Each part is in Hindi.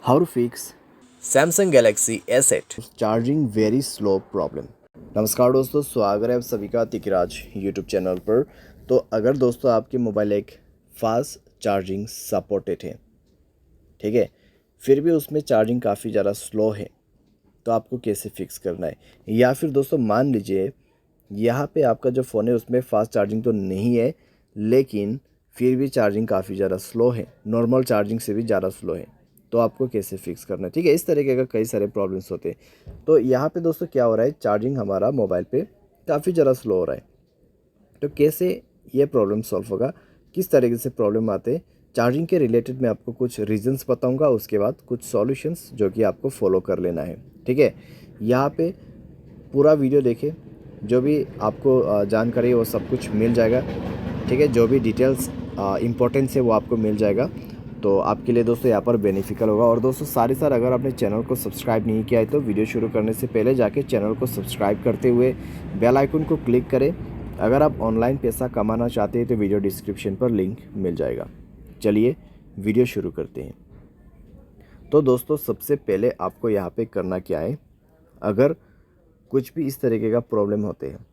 How to fix Samsung Galaxy S8। Charging very slow problem. नमस्कार दोस्तों, स्वागत है आप सभी का तिकराज यूट्यूब चैनल पर। तो अगर दोस्तों आपके मोबाइल एक फास्ट चार्जिंग सपोर्टेड है, ठीक है, फिर भी उसमें चार्जिंग काफ़ी ज़्यादा स्लो है, तो आपको कैसे फिक्स करना है। या फिर दोस्तों मान लीजिए यहाँ पे आपका जो फ़ोन है उसमें फ़ास्ट चार्जिंग तो नहीं है, लेकिन फिर भी चार्जिंग काफ़ी ज़्यादा स्लो है, नॉर्मल चार्जिंग से भी ज़्यादा स्लो है, तो आपको कैसे फिक्स करना है। ठीक है, इस तरीके का कई सारे प्रॉब्लम्स होते हैं। तो यहाँ पे दोस्तों क्या हो रहा है, चार्जिंग हमारा मोबाइल पे काफ़ी ज़्यादा स्लो हो रहा है। तो कैसे ये प्रॉब्लम सॉल्व होगा, किस तरीके से प्रॉब्लम आते हैं, चार्जिंग के रिलेटेड मैं आपको कुछ रीजंस बताऊंगा, उसके बाद कुछ सॉल्यूशंस जो कि आपको फॉलो कर लेना है। ठीक है, यहाँ पे पूरा वीडियो देखें, जो भी आपको जानकारी है वो सब कुछ मिल जाएगा। ठीक है, जो भी डिटेल्स इम्पोर्टेंस है वो आपको मिल जाएगा, तो आपके लिए दोस्तों यहाँ पर बेनिफिशियल होगा। और दोस्तों साथ ही साथ अगर आपने चैनल को सब्सक्राइब नहीं किया है तो वीडियो शुरू करने से पहले जाके चैनल को सब्सक्राइब करते हुए बेल आइकन को क्लिक करें। अगर आप ऑनलाइन पैसा कमाना चाहते हैं तो वीडियो डिस्क्रिप्शन पर लिंक मिल जाएगा। चलिए वीडियो शुरू करते हैं। तो दोस्तों सबसे पहले आपको यहाँ पे करना क्या है, अगर कुछ भी इस तरीके का प्रॉब्लम होते हैं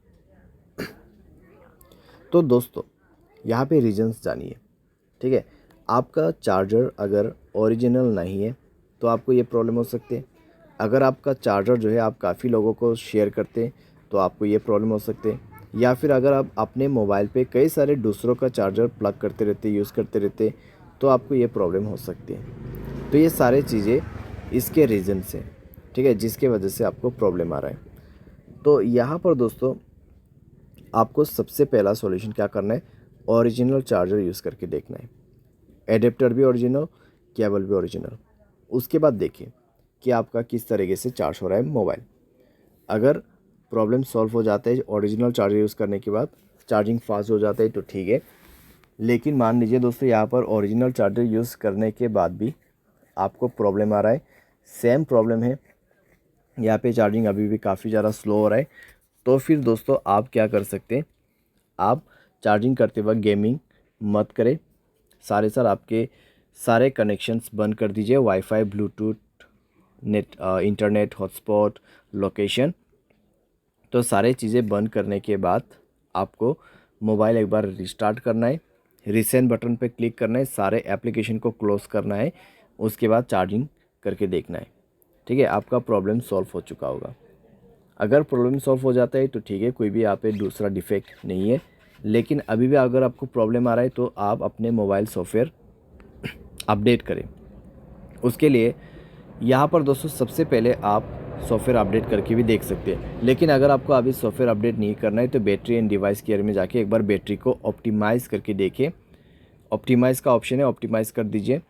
तो दोस्तों यहाँ पे रीजंस जानिए। ठीक है, आपका चार्जर अगर ओरिजिनल नहीं है तो आपको ये प्रॉब्लम हो सकती है। अगर आपका चार्जर जो है आप काफ़ी लोगों को शेयर करते हैं तो आपको ये प्रॉब्लम हो सकते हैं। या फिर अगर आप अपने मोबाइल पे कई सारे दूसरों का चार्जर प्लग करते रहते, यूज़ करते रहते, तो आपको ये प्रॉब्लम हो सकती है। तो ये सारे चीज़ें इसके रीज़न से, ठीक है, जिसके वजह से आपको प्रॉब्लम आ रहा है। तो यहाँ पर दोस्तों आपको सबसे पहला सॉल्यूशन क्या करना है, ओरिजिनल चार्जर यूज़ करके देखना है। एडेप्टर भी ओरिजिनल, केबल भी ओरिजिनल। उसके बाद देखिए कि आपका किस तरीके से चार्ज हो रहा है मोबाइल। अगर प्रॉब्लम सॉल्व हो जाता है ओरिजिनल चार्जर यूज़ करने के बाद, चार्जिंग फास्ट हो जाता है तो ठीक है। लेकिन मान लीजिए दोस्तों यहाँ पर ओरिजिनल चार्जर यूज़ करने के बाद भी आपको प्रॉब्लम आ रहा है, सेम प्रॉब्लम है, यहाँ पे चार्जिंग अभी भी काफ़ी ज़्यादा स्लो हो रहा है, तो फिर दोस्तों आप क्या कर सकते हैं, आप चार्जिंग करते वक्त गेमिंग मत करें। सारे सर आपके सारे कनेक्शंस बंद कर दीजिए, wifi, Bluetooth, net, internet, hotspot, location. तो सारे चीज़ें बंद करने के बाद आपको मोबाइल एक बार रिस्टार्ट करना है, रीसेंट बटन पे क्लिक करना है, सारे एप्लीकेशन को क्लोज़ करना है, उसके बाद चार्जिंग करके देखना है। ठीक है, आपका प्रॉब्लम सॉल्व हो चुका होगा। अगर प्रॉब्लम सॉल्व हो जाता है तो ठीक है, कोई भी यहाँ पे दूसरा डिफेक्ट नहीं है। लेकिन अभी भी अगर आपको प्रॉब्लम आ रहा है तो आप अपने मोबाइल सॉफ्टवेयर अपडेट करें। उसके लिए यहाँ पर दोस्तों सबसे पहले आप सॉफ्टवेयर अपडेट करके भी देख सकते हैं। लेकिन अगर आपको अभी सॉफ्टवेयर अपडेट नहीं करना है तो बैटरी एंड डिवाइस केयर में जाके एक बार बैटरी को ऑप्टिमाइज़ करके देखिए। ऑप्टिमाइज़ का ऑप्शन है, ऑप्टिमाइज़ कर दीजिए।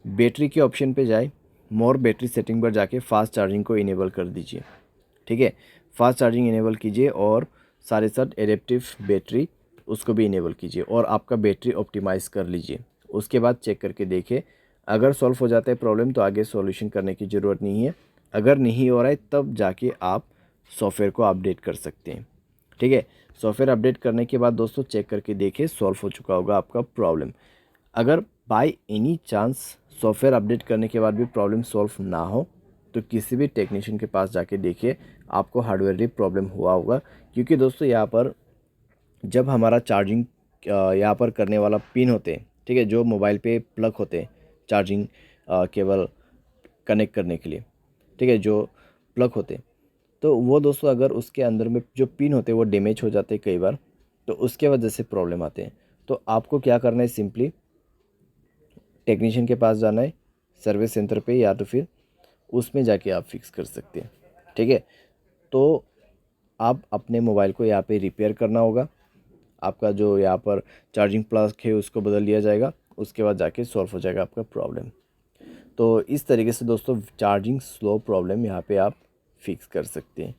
बैटरी के ऑप्शन पे जाए, मोर बैटरी सेटिंग पर जाके फास्ट चार्जिंग को इनेबल कर दीजिए। ठीक है, फास्ट चार्जिंग इनेबल कीजिए और सारे साथ एडेप्टिव बैटरी उसको भी इनेबल कीजिए और आपका बैटरी ऑप्टिमाइज़ कर लीजिए। उसके बाद चेक करके देखिए, अगर सॉल्व हो जाता है प्रॉब्लम तो आगे सॉल्यूशन करने की ज़रूरत नहीं है। अगर नहीं हो रहा है तब जाके आप सॉफ्टवेयर को अपडेट कर सकते हैं। ठीक है, सॉफ्टवेयर अपडेट करने के बाद दोस्तों चेक करके देखिए सॉल्व हो चुका होगा आपका प्रॉब्लम। अगर by any chance software update करने के बाद भी प्रॉब्लम सॉल्व ना हो तो किसी भी टेक्नीशियन के पास जाके देखिए, आपको हार्डवेयर प्रॉब्लम हुआ होगा। क्योंकि दोस्तों यहाँ पर जब हमारा चार्जिंग यहाँ पर करने वाला पिन होते हैं, ठीक है, जो मोबाइल पे प्लग होते हैं चार्जिंग केबल कनेक्ट करने के लिए, ठीक है, जो प्लग होते हैं, तो वो दोस्तों अगर उसके अंदर में जो पिन होते हैं वो डैमेज हो जाते हैं कई बार, तो उसके वजह से प्रॉब्लम आते हैं। तो आपको क्या करना है, सिंपली टेक्नीशियन के पास जाना है, सर्विस सेंटर पे, या तो फिर उसमें जाके आप फिक्स कर सकते हैं। ठीक है, तो आप अपने मोबाइल को यहाँ पे रिपेयर करना होगा। आपका जो यहाँ पर चार्जिंग प्लग है उसको बदल लिया जाएगा, उसके बाद जाके सॉल्व हो जाएगा आपका प्रॉब्लम। तो इस तरीके से दोस्तों चार्जिंग स्लो प्रॉब्लम यहाँ पे आप फिक्स कर सकते हैं।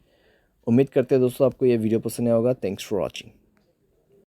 उम्मीद करते हैं दोस्तों आपको ये वीडियो पसंद आया होगा। Thanks for watching.